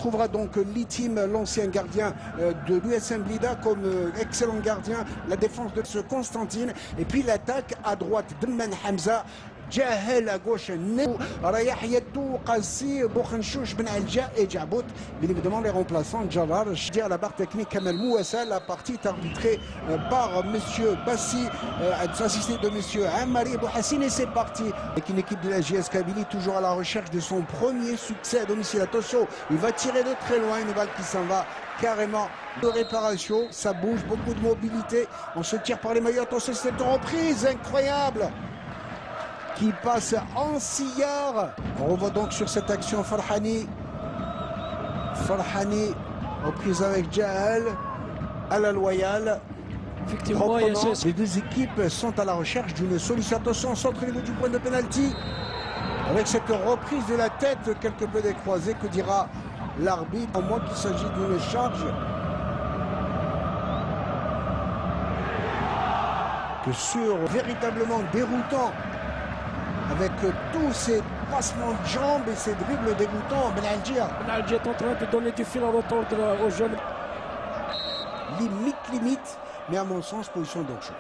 retrouvera donc Litim, l'ancien gardien de l'USM Blida, comme excellent gardien. La défense de ce Constantine. Et puis l'attaque à droite de Man Hamza. جاهل à gauche رايح يدو قاسي بوخنشوش بن علجا et Djabout. Bien évidemment les remplaçants Jalal, je dis à la barre technique Kamel Mouassa. La partie est arbitrée par monsieur Bassi, assisté de monsieur Ammari Bouhassine, et c'est parti avec une équipe de la JS Kabylie toujours à la recherche de son premier succès à domicile. Attention, il va tirer de très loin, une balle qui s'en va carrément de réparation, ça bouge, beaucoup de mobilité, on se tire par les maillots. Attention, cette reprise incroyable qui passe en sillard. On revoit donc sur cette action Farhani, reprise avec Jahel à la loyale. Effectivement, les deux équipes sont à la recherche d'une solution. Attention, on centre au niveau du point de pénalty avec cette reprise de la tête quelque peu décroisée. Que dira l'arbitre? À moins qu'il s'agit d'une charge, que sur véritablement déroutant, avec tous ces passements de jambes et ces dribbles dégoûtants. Ben Algir est en train de donner du fil à retordre aux jeunes. Limite, mais à mon sens, position d'enjeu.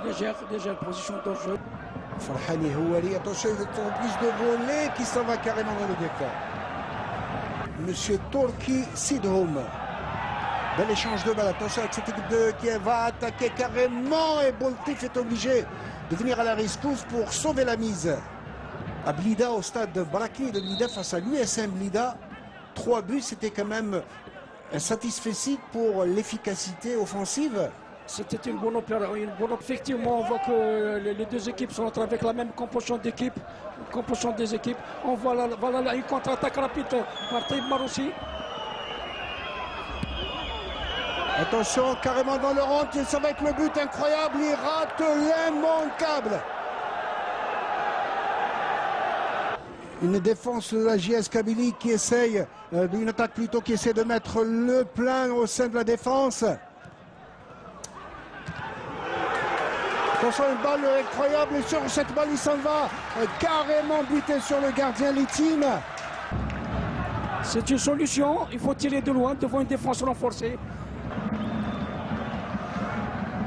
Légère position d'enjeu. Farhani Houari, attention, il est en plus de voler qui s'en va carrément dans le décor. Monsieur Torki Sidhoum. Bel échange de balles. Attention avec cette équipe qui va attaquer carrément, et Boltif est obligé de venir à la rescousse pour sauver la mise. À Blida, au stade de Braki de Blida face à l'USM Blida, 3 buts, c'était quand même un satisfait pour l'efficacité offensive. C'était une bonne opération. Effectivement, on voit que les deux équipes sont entrées avec la même composition d'équipe, composition des équipes. On voit là une contre-attaque rapide par Taïb Maroussi. Attention, carrément dans le rond, ça va être le but incroyable, il rate l'immanquable. Une défense de la JS Kabylie qui essaye, une attaque plutôt qui essaie de mettre le plein au sein de la défense. Attention, une balle incroyable, et sur cette balle il s'en va carrément buté sur le gardien Litim. C'est une solution, il faut tirer de loin devant une défense renforcée.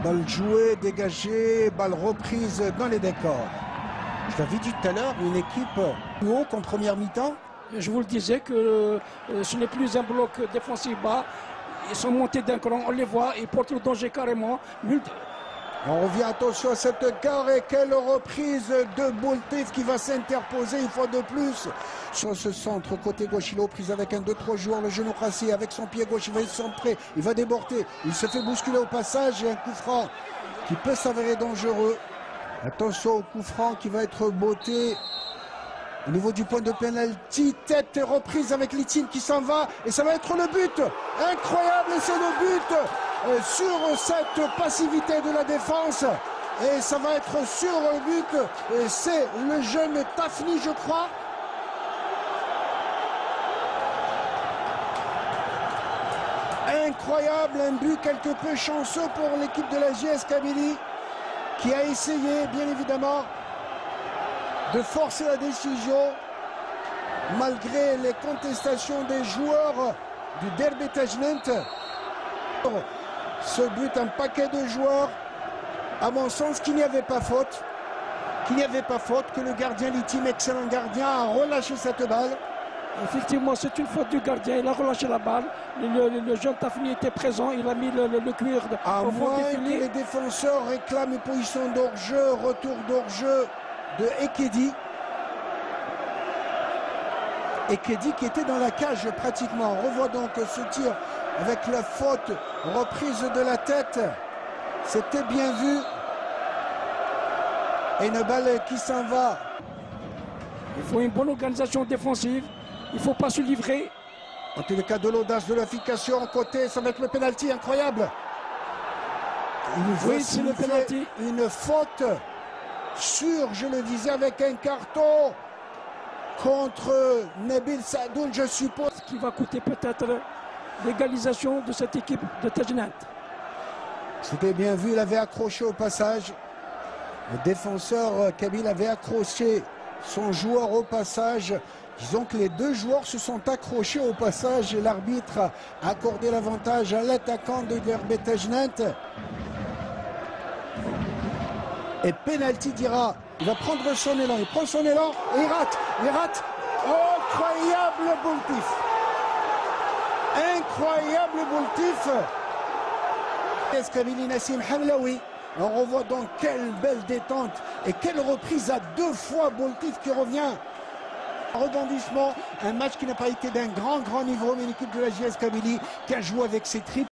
Balle jouée, dégagée, balle reprise dans les décors. Je l'avais dit tout à l'heure, une équipe plus haut qu'en première mi-temps. Je vous le disais que ce n'est plus un bloc défensif bas. Ils sont montés d'un cran, on les voit, ils portent le danger carrément. On revient, attention à cette carré, quelle reprise de Boltif qui va s'interposer une fois de plus sur ce centre côté gauche. Il est aux prises avec un 2-3 joueurs, le genou cassé avec son pied gauche, il va centrer, il va déborder, il se fait bousculer au passage et un coup franc qui peut s'avérer dangereux. Attention au coup franc qui va être botté au niveau du point de pénalty. Tête reprise avec Litim qui s'en va et ça va être le but incroyable, et c'est le but sur cette passivité de la défense, et ça va être sur le but, c'est le jeune Tafni, je crois. Incroyable, un but quelque peu chanceux pour l'équipe de la JS Kabylie qui a essayé bien évidemment de forcer la décision malgré les contestations des joueurs du Derby Tajnent. Ce but, un paquet de joueurs, à mon sens, qu'il n'y avait pas faute, que le gardien Litim, excellent gardien, a relâché cette balle. Effectivement, c'est une faute du gardien, il a relâché la balle. Le jeune Tafni était présent, il a mis le cuir à moins que les défenseurs réclament une position d'hors-jeu, retour d'hors-jeu de Ekedi. Ekedi qui était dans la cage pratiquement. On revoit donc ce tir avec la faute, reprise de la tête. C'était bien vu. Et une balle qui s'en va. Il faut une bonne organisation défensive. Il ne faut pas se livrer. En tous les cas, de l'audace, de l'efficacité. Côté, ça va être le pénalty incroyable. Oui, c'est le pénalty. Une faute sûre, je le disais, avec un carton contre Nabil Sadoun, je suppose. Qui va coûter peut-être l'égalisation de cette équipe de Tajnant. C'était bien vu, il avait accroché au passage. Le défenseur kabyle avait accroché son joueur au passage. Disons que les deux joueurs se sont accrochés au passage et l'arbitre a accordé l'avantage à l'attaquant de Derbetejnet. Et penalty d'Ira. Il va prendre son élan. Il prend son élan et il rate. Il rate. Incroyable Boultif. Incroyable Boultif. Kabili Nassim Hamlaoui. On revoit donc quelle belle détente et quelle reprise à deux fois Boultif qui revient. Rebondissement, un match qui n'a pas été d'un grand niveau, mais l'équipe de la JS Kabylie qui a joué avec ses tripes.